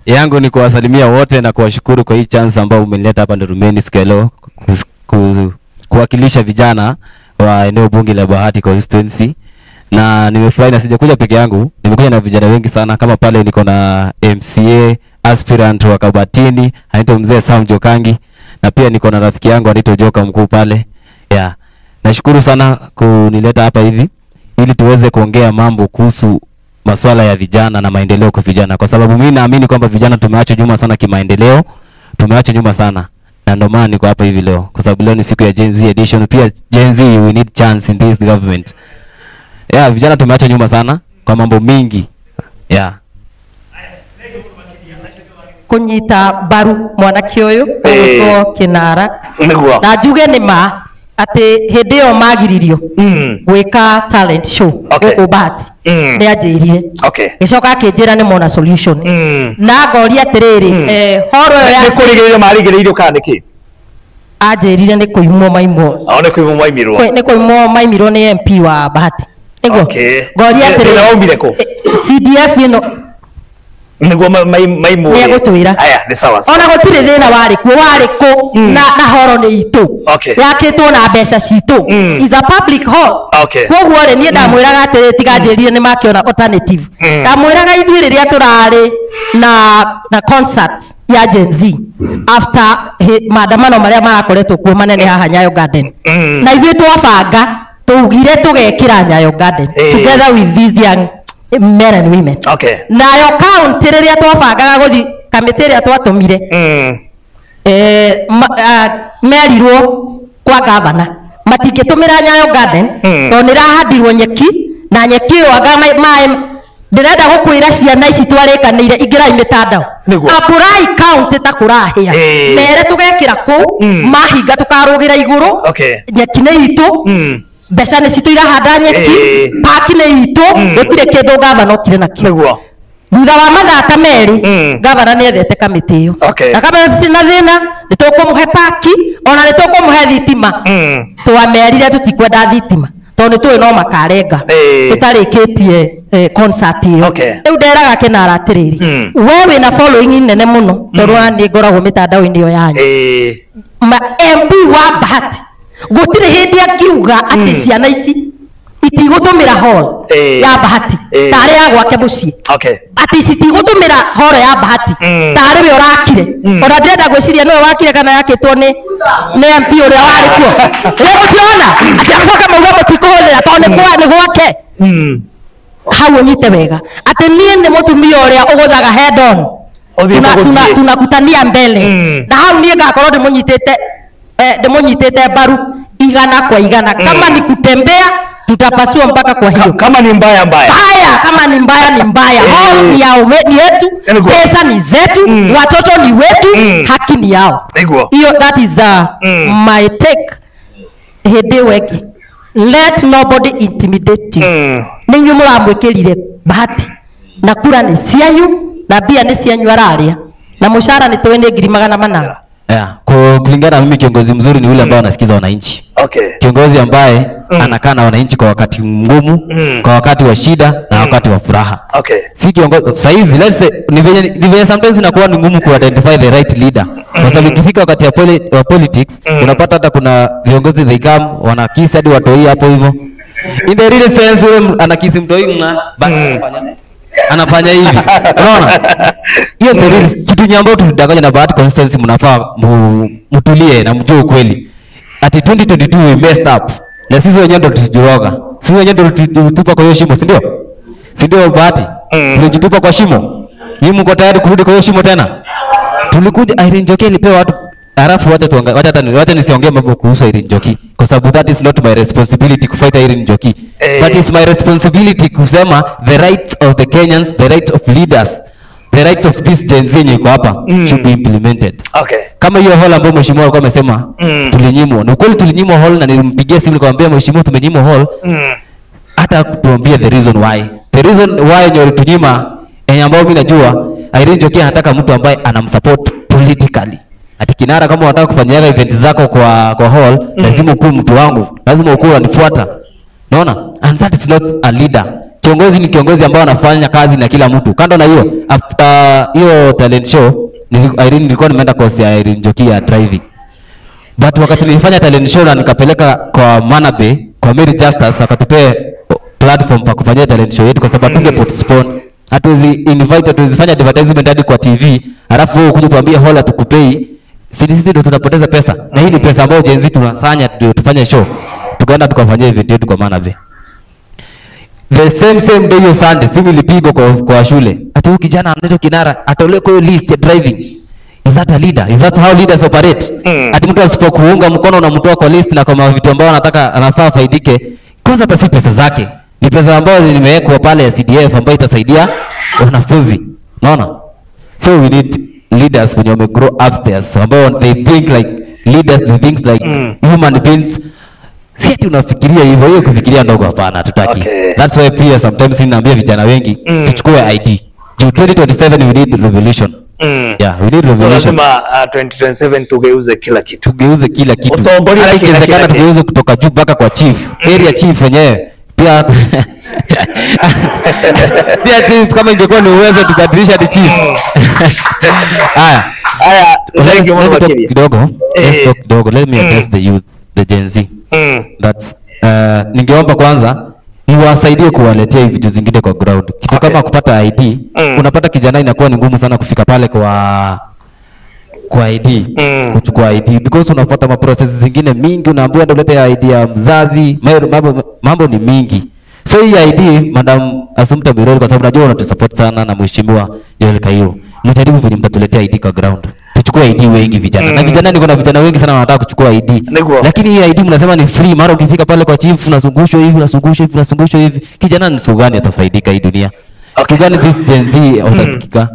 Yangu ni kuwasalimia wote na kuwashukuru kwa hii chance ambayo umenileta hapa Ndurumeni siku ya leo kuwakilisha vijana wa eneo bunge la Bahati constituency. Na nimefurahi na sijakuja peke yangu, nimekuja na vijana wengi sana. Kama pale niko na MCA aspirant wa Kabatini anaitwa Mzee Sam Jokangi, na pia niko na rafiki yangu anaitwa Joka Mkuu pale. Nashukuru sana kunileta hapa hivi ili tuweze kuongea mambo kuhusu masuala ya vijana na maendeleo kwa vijana, kwa sababu mimi naamini kwamba vijana tumeachwa nyuma sana kimaendeleo, tumeachwa nyuma sana, na ndio maana niko hapa hivi leo, kwa sababu leo ni siku ya Gen Z edition. Pia Gen Z, we need chance in this government. Vijana tumeachwa nyuma sana kwa mambo mingi. Kunyita baru mwanake uyu ko Kinara na njuge ni ma ati hindi yo magiririo gwika talent show guku Bahati ni anjirire gicoka akinjira ni mona solution na ngoria atiriri horo yo ya kurigiririo marigiririo kana niki anjirire ni kuimwo maimwo ni kuimwo maimirwo maimiro ni MP wa Bahati ego ngoria atiriri na umbire ko CDF ino niguo maimwo ni gutwira aya ni sawa ona gutire thina wari ku na horo ni itu yakitwo na mbeca citu is a public hall koguo ri ni ndamwiraga atiri tiganjirire ni makiona alternative ndamwiraga ithuĩ rĩrĩa turari na concert ya Gen Z after maandamano maria marakoretwo kuo manene haha Nyayo Garden na ithuĩ twabanga tugire tugekira Nyayo Garden together with these young men and women. Nayo county riria twabangaga guthi kamiti ria twatumire merirwo kwa governor matingitumira Nyayo Garden to nirahandirwo nyeki na nyeki yo aga mai ndirenda gukwira ciana ici twarikaniire ingirai mitandao Apurai county ta kurahia mere tugekira ku mahinga tukarugira iguru nyeki ni itu mbeca nĩ citũ irahanda nyeki paki nĩ itũ gũtirĩ kĩndũ gavana okire nakĩo thutha wa mathaka merĩ gavana nĩ ethete kamĩtĩ ĩyo na kamĩtĩ na thĩna nĩ tũkũmũhe paki ona nĩ tũkũmũhe thitima twamerire tũtikwenda thitima tondũ nĩ tũĩ no makarenga tũtarĩkĩtie concert ĩyo rĩu nderaga Kinara atĩrĩrĩ we wĩna following nene mũno tondũ nĩ ngoragwo mĩtandao-inĩ ĩyo yanyu MP wa Bahati gutire hindi akiuga ati ciana ici itigutumira hall ya Bahati tare ya gwake mucii ati citigutumira hall ya Bahati tare we urakire ona ndenda gwiciria niwe wakire kana yakitwo ni MP uria wari kuo rĩu gutiona ati acoka mauga mutikuhuthira tondu ni gwake hau unyite wega ati nie ni mutumia uria uguthaga head on tunakutania mbele na hau nie ngakorwo ndimunyitite baru igana kwa igana kama ni kutembea tutapasua mpaka kwa hiyo kama ni mbaya kama ni mbaya ni mbaya ni yao ni yetu pesa ni zetu watoto ni wetu haki ni yao hiyo that is my take hede weki let nobody intimidate you ninyu muramwikirire Bahati na kura ni cianyu na bia ni cianyu araria na mushara ni tweni 800 kulingana mimi kiongozi mzuri ni yule ambaye anasikiza wananchi. Kiongozi ambaye anakaa na wananchi kwa wakati mgumu, kwa wakati wa shida na wakati wa furaha. Si kiongozi saizi let's say ni venye sometimes inakuwa ni ngumu ku identify the right leader. Kwa sababu ikifika wakati wa politics unapata hata kuna viongozi they come wanakisi hadi watoi hapo hivyo. In the real sense yule anakisi mtoi anafanya hivi. Unaona? Hiyo ndio kitu nyambo tulidanganya na Bahati constituency, mnafaa mtulie na mjue ukweli. Ati 2022 we messed up. Na sisi wenyewe ndio tulijiroga. Sisi wenyewe ndio tulitupa kwa hiyo shimo, si ndio? Si ndio Bahati? Tulijitupa kwa shimo. Nyinyi mko tayari kurudi kwa hiyo shimo tena? Tulikuja Irene Njoki ilipewa watu halafu wacha nisiongee mambo kuhusu Irene Njoki kwa sababu that is not my responsibility kufight Irene Njoki. That is my responsibility kusema the rights of the Kenyans, the rights of leaders, the rights of this Gen Z yenye iko hapa should be implemented. Kama hiyo hall ambayo mheshimiwa alikuwa amesema tulinyimwa. Ni kweli tulinyimwa hall na nilimpigia simu nikamwambia mheshimiwa tumenyimwa hall. Hata kutuambia the reason why. The reason why ndio tunyima ambao mimi najua Irene Njoki anataka mtu ambaye anamsupport politically. Ati Kinara kama unataka kufanya event zako kwa hall lazima ukue mtu wangu, lazima ukue unanifuata. Unaona? And that is not a leader. kiongozi ni kiongozi ambao anafanya kazi na kila mtu. Kando na hiyo, hiyo talent show nilikuwa nimeenda course ya Irene Njoki ya driving. But wakati nilifanya talent show na nikapeleka kwa Manabe, kwa Mary Justice, akatupea platform pa kufanyia talent show yetu kwa sababu tunge postpone. Hatuwezi invite, hatuwezi fanya advertisement hadi kwa TV, alafu wewe ukuje tuambie hola tukupei. Sisi ndio tunapoteza pesa. Na hii ni pesa ambayo Gen Z tunasanya tufanye show. Tukaenda tukafanyia event yetu kwa Manabe. The same day hiyo Sunday, simu ilipigwa kwa shule. Ati huyu kijana anaitwa Kinara, atolewe kwa hiyo list ya driving. Is that a leader? Is that how leaders operate? Ati mtu asipokuunga mkono unamtoa kwa list na kwa vitu ambao anataka anafaa faidike. Kwanza hata si pesa zake. Ni pesa ambazo nimewekwa pale ya CDF ambayo itasaidia wanafunzi. Unaona? So we need leaders when you grow upstairs ambao they think like leaders, they think like human beings. Si ati unafikiria hivyo, hiyo kufikiria ndogo hapana, tutaki. Okay. That's why pia sometimes ninaambia vijana wengi tuchukue ID. 2027 we need revolution. Yeah, we need revolution. So lazima 2027 tugeuze kila kitu. Tugeuze kila kitu. Ikiwezekana tugeuze kutoka juu mpaka kwa chief. Area chief wenyewe. Pia pia chief kama ingekuwa ni uwezo tubadilisha hadi chief. Haya. Kidogo. Let's talk kidogo. Let me address the youth, the Gen Z. That's ningeomba kwanza niwasaidie kuwaletea vitu zingine kwa ground. Kitu kama kupata ID, unapata kijana inakuwa ni ngumu sana kufika pale kwa ID, kuchukua ID because unapata maprocess zingine mingi, unaambiwa ndio ulete ID ya mzazi, mambo ni mingi. So hii ID Madam Assumpta Mirori, kwa sababu najua unatusupport sana na mheshimiwa Joel Kairo, mjaribu venye mtatuletea ID kwa ground. Tuchukue ID wengi vijana. Na vijana niko na vijana wengi sana wanataka kuchukua ID. Lakini hii ID mnasema ni free, mara ukifika pale kwa chief unazungushwa hivi, kijana ni siku gani atafaidika hii dunia? Siku gani this Gen Z utasikika?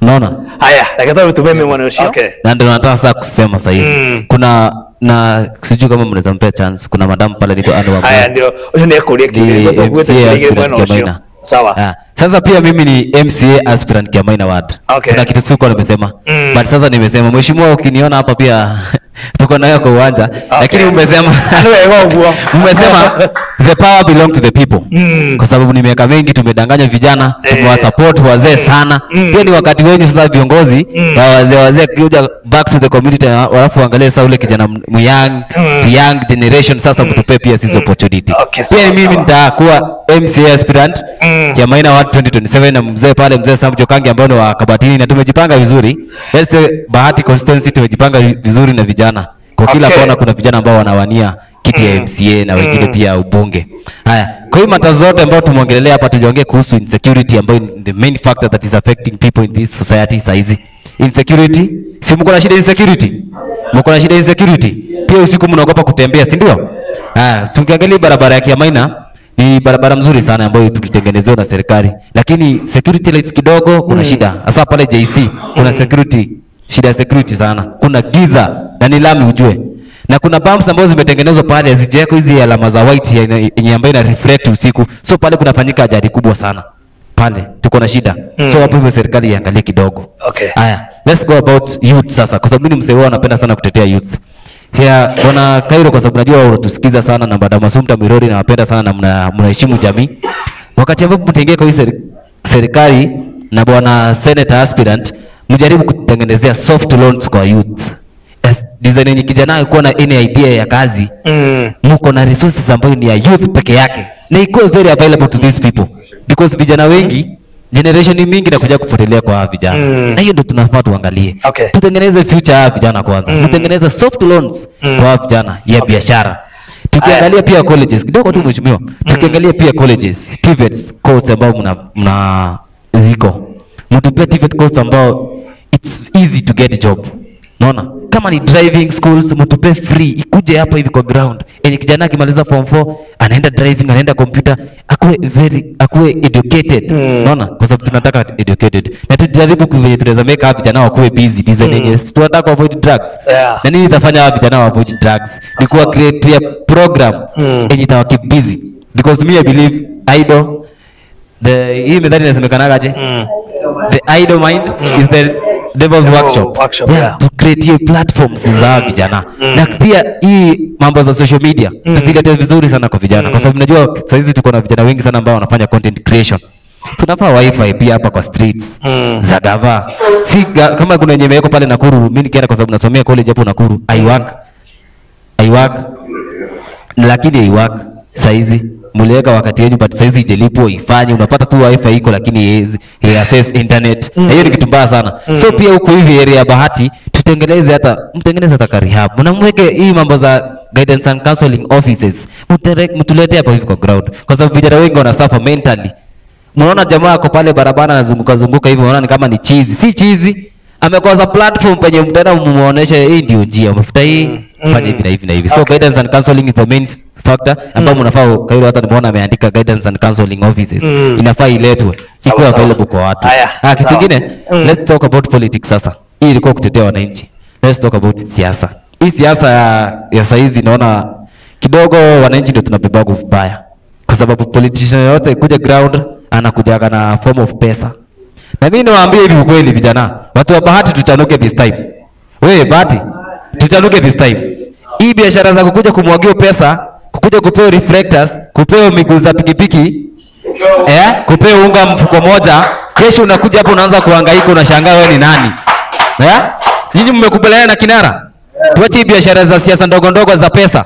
Unaona? Haya, nakataka utumeme mwanaoshio. Okay. Na ndio nataka sasa kusema sasa hivi. Kuna na sijui kama mnaweza mpea chance. Kuna madam pale ndio Anne wa. Haya ndio. Unyo kulia kidogo kwa mwanaoshio. Sawa. Sasa pia mimi ni MCA aspirant Kiamaina ward. Okay. Kuna kitu sikuwa nimesema. But sasa nimesema mheshimiwa, ukiniona hapa pia tuko nayo kwa uwanja. Lakini umesema the power belong to the people. Kwa sababu ni miaka mingi tumedanganya vijana, tumewasupport wazee sana. Pia ni wakati wenu sasa viongozi wazee kuja back to the community, alafu angalie sasa ule kijana young generation sasa mtupe pia sisi opportunity. Pia mimi nitakuwa MCA aspirant Kiamaina ward 2027 na mzee pale, mzee Sam Jokangi ambao ni wa Kabatini, na tumejipanga vizuri. Let's say Bahati constituency tumejipanga vizuri na vijana. Kwa kila kona kuna vijana ambao wanawania kiti ya MCA na wengine pia ubunge. Haya, kwa hiyo mata zote ambao tumeongelea hapa tujiongee kuhusu insecurity ambayo the main factor that is affecting people in this society saizi. Insecurity, si mko na shida insecurity? Mko na shida insecurity? Pia usiku mnaogopa kutembea, si ndio? Tukiangalia barabara ya Kiamaina ni barabara mzuri sana ambayo tulitengenezewa na serikali. Lakini security lights kidogo kuna shida. Hasa pale JC kuna security, shida ya security sana. Kuna giza na ni lami ujue. Na kuna bumps ambazo zimetengenezwa pale hazijawekwa hizi alama za white yenye ambayo ina reflect usiku. So pale kunafanyika ajali kubwa sana. Pale tuko na shida. So hapo hivyo serikali iangalie kidogo. Okay. Haya, let's go about youth sasa. Kwa sababu mimi msee wao anapenda sana kutetea youth. Here bwana Kairo, kwa sababu najua unatusikiza sana na Madam Assumpta Mirori na wapenda sana na mnaheshimu jamii. Wakati ambapo mtengea kwa hii serikali na bwana Senator aspirant, mjaribu kutengenezea soft loans kwa youth. Design yenye kijana kuwa na any idea ya kazi, mko na resources ambayo ni ya youth peke yake. Na iko very available to these people because vijana wengi generation mingi na kuja kupotelea kwa vijana. Na hiyo ndio tunafaa tuangalie. Okay. Tutengeneze future ya vijana kwanza. Tutengeneze soft loans kwa vijana ya biashara. Tukiangalia pia colleges, kidogo tu mheshimiwa. Tukiangalia pia colleges, TVET course ambao mna ziko. Mtupia TVET course ambao it's easy to get job. Unaona? Kama ni driving schools mtupe free, ikuje hapa hivi kwa ground. Enye kijana akimaliza form 4 anaenda driving, anaenda computer, akuwe educated. Unaona? Kwa sababu tunataka educated. Na tujaribu kwenye tunaweza make hapo vijana wakuwe busy, design yenye tunataka avoid drugs. Na nini itafanya vijana avoid drugs? Ni kuwa create a program yenye itawa keep busy. Because me I believe idle, hii method inasemekanaga aje? The idle mind is the Devil's workshop. Yeah, to create platforms za vijana. Na pia hii mambo za social media tutilete vizuri sana kwa vijana, kwa sababu najua sasa hizi tuko na vijana wengi sana ambao wanafanya content creation. Tunafaa wifi pia hapa kwa streets za gava. Si kama kuna yenye imewekwa pale Nakuru, mimi nikienda kwa sababu nasomea college hapo Nakuru, I work. Lakini I work saizi muliweka wakati yenu, but saizi ijelipo ifanye, unapata tu wifi iko lakini access internet. Hiyo ni kitu mbaya sana. So pia huko hivi area ya Bahati tutengeneze hata karihab. Mnamweke hii mambo za guidance and counseling offices. Mtulete hapa hivi kwa ground. Kwa sababu vijana wengi wana suffer mentally. Mnaona jamaa ako pale barabara anazunguka hivi, unaona ni kama ni cheese. Si cheese. Amekosa platform penye mtenda muoneshe hii ndio njia. Umefuta hii fanya hivi na hivi na hivi. So guidance and counseling is the main factor ambao mnafaa Kairo, hata nimeona ameandika guidance and counseling offices. Inafaa iletwe iko available kwa watu. Kitu kingine, let's talk about politics sasa. Hii ilikuwa kutetea wananchi. Let's talk about siasa. Hii siasa ya saizi naona kidogo wananchi ndio tunabeba vibaya. Kwa sababu politician yote kuja ground anakujaga na form of pesa. Na mimi nawaambia hivi ukweli vijana, watu wa Bahati tutanuke this time. Wewe Bahati, tutanuke this time. Hii biashara za kukuja kumwagia pesa, kukuja kupewa reflectors, kupewa miguu za pikipiki, kupewa unga mfuko moja, kesho unakuja hapo unaanza kuhangaika, unashangaa wewe ni nani? Nyinyi mmekubaliana na kinara? Tuache hii biashara za siasa ndogo ndogo za pesa.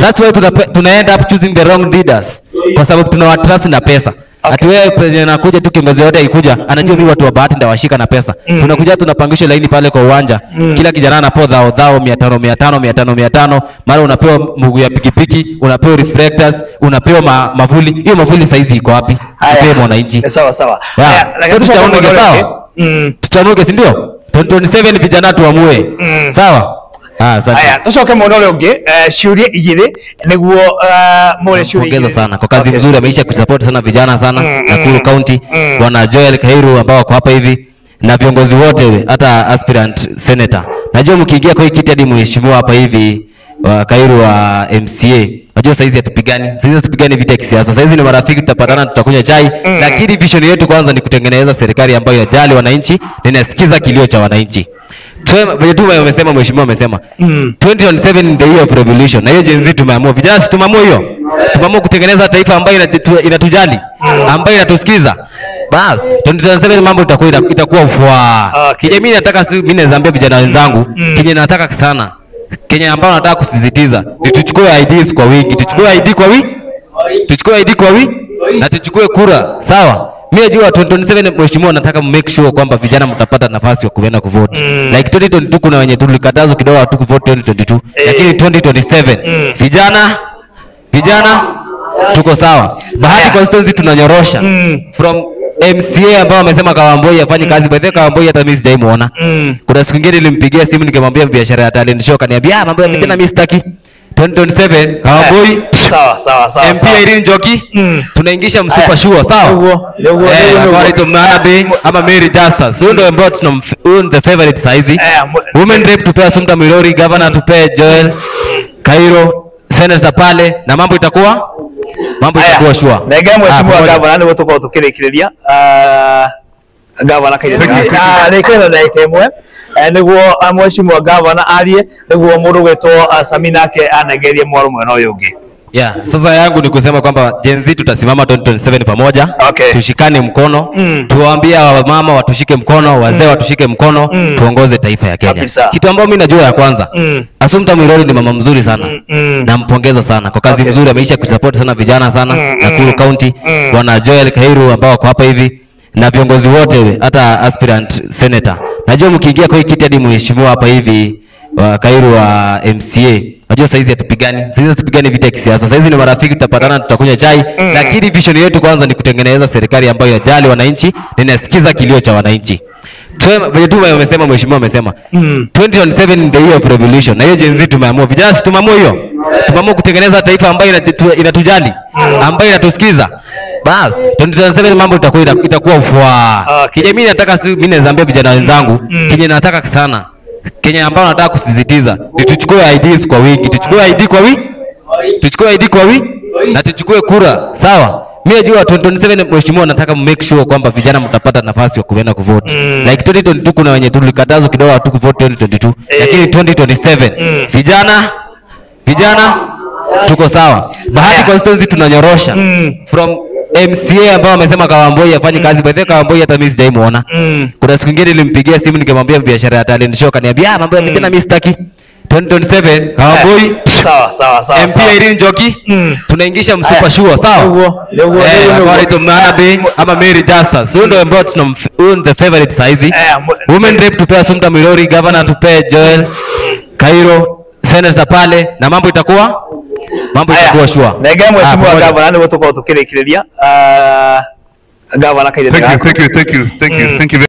That's why tuna end up choosing the wrong leaders. Kwa sababu tunawatrust na pesa. Ati wewe president anakuja tu, kiongozi yote ikuja anajua mimi watu wa Bahati ndawashika na pesa. Tunakuja tunapangisha laini pale kwa uwanja. Kila kijana anapewa dhao 500 mara unapewa mguu ya pikipiki, unapewa reflectors, unapewa mavuli. Hiyo mavuli saizi iko wapi? Ipe mwananchi. Sawa. So tutaondoka sawa. Tutaondoka si ndio? 2027 vijana tuamue. Sawa? Haya, tusoke monole unge ciuria igire niguo mole ciuria. Pongeza sana kwa kazi nzuri, ameisha kusupport sana vijana sana Nakuru County, bwana Joel Kairu ambao wako hapa hivi na viongozi wote, hata aspirant senator. Najua mkiingia kwa hii kiti hadi mheshimiwa hapa hivi wa Kairu wa MCA. Najua saizi hatupigani vita ya kisiasa. Saizi ni marafiki, tutapatana tutakunywa chai, lakini vision yetu kwanza ni kutengeneza serikali ambayo inajali wananchi na inasikiza kilio cha wananchi. Vile tu wamesema, mheshimiwa amesema 2027 the year of revolution. Na hiyo Gen Z tumeamua, vijana tumeamua hiyo. Tumeamua kutengeneza taifa ambayo inatujali, ambayo inatusikiza. Bas 2027 mambo itakuwa ufua. Mimi nataka, mimi naambia vijana wenzangu, Kenya nataka sana. Kenya ambao nataka kusisitiza ni tuchukue IDs kwa wingi, tuchukue ID kwa wingi na tuchukue kura. Sawa? Mimi najua 2027 mheshimiwa nataka make sure kwamba vijana mtapata nafasi ya kuenda kuvote. Like 2022 kuna wenye tulikatazwa kidogo hatu kuvote 2022. Lakini 2027 vijana tuko sawa. Bahati constituency tunanyorosha. From MCA ambao wamesema Kawamboi afanye kazi, by the way Kawamboi hata mimi sijaimuona. Kuna siku nyingine nilimpigia simu nikamwambia biashara ya talent show, kaniambia mambo ya vijana mimi sitaki. 2027 Kawamboi sawa. MP Irene Njoki tunaingisha msupa sure sawa. Wale tumanabe ama Mary Justus. Huyo ndio ambao tuna the favorite size. Women rep tupea Sumta Mirori, governor tupea Joel Kairo, senator pale na mambo itakuwa sure. Nega mheshimiwa governor ndio tuko tukirekireria governor Kairo. Rekena na ikemwe niguo mheshimiwa governor arie niguo mundu gwetwo Samina ke anageria mwaro mwena uyu ungi. Yeah, sasa yangu ni kusema kwamba Gen Z tutasimama 2027 pamoja. Tushikane mkono, tuwaambie mama watushike mkono, wazee watushike mkono, tuongoze taifa ya Kenya. Kitu ambacho mimi najua ya kwanza, Assumpta Mwirori ni mama mzuri sana. Nampongeza sana kwa kazi nzuri, ameisha kusupport sana vijana sana Nakuru County, bwana Joel Kairu ambao wako hapa hivi na viongozi wote, hata aspirant senator. Najua mkiingia kwa hii kiti hadi mheshimiwa hapa hivi wa Kairu wa MCA. Najua saizi hatupigani vita ya kisiasa. Saizi ni marafiki, tutapatana tutakunywa chai, lakini vision yetu kwanza ni kutengeneza serikali ambayo inajali wananchi na inasikiza kilio cha wananchi. Vile tu wamesema, mheshimiwa amesema 2027 the year of revolution. Na hiyo Gen Z tumeamua, vijana tumeamua hiyo. Tumeamua kutengeneza taifa ambayo inatujali, ambayo inatusikiza. Bas 2027 mambo itakuwa ufua. Mimi nataka, mimi naambia vijana wenzangu, Kenya nataka sana. Kenya ambao nataka kusisitiza ni tuchukue IDs kwa wingi, tuchukue ID kwa wingi na tuchukue kura. Sawa? Mimi najua 2027 mheshimiwa nataka make sure kwamba vijana mtapata nafasi ya kuenda kuvote. Like 2022 kuna wenye tulikatazwa kidogo hatu kuvote 2022. Lakini 2027 vijana tuko sawa. Bahati constituency tunanyorosha. From MCA ambao wamesema Kawamboi afanye kazi, by the way Kawamboi hata mimi sijaimuona. Kuna siku nyingine nilimpigia simu nikamwambia biashara ya talent show, kaniambia mambo ya vijana mimi sitaki. 2027 Kawamboi sawa MP Irene Njoki tunaingisha msupa sure sawa. Kwa ito Manabe ama Mary Justus huyo ndio ambao tuna the favorite size. Women rep tupea Sumta Milori, governor tupea Joel Cairo, senator pale na mambo itakuwa sure. Nega mheshimiwa governor ndio tuko tukirekireria governor Cairo. Thank you.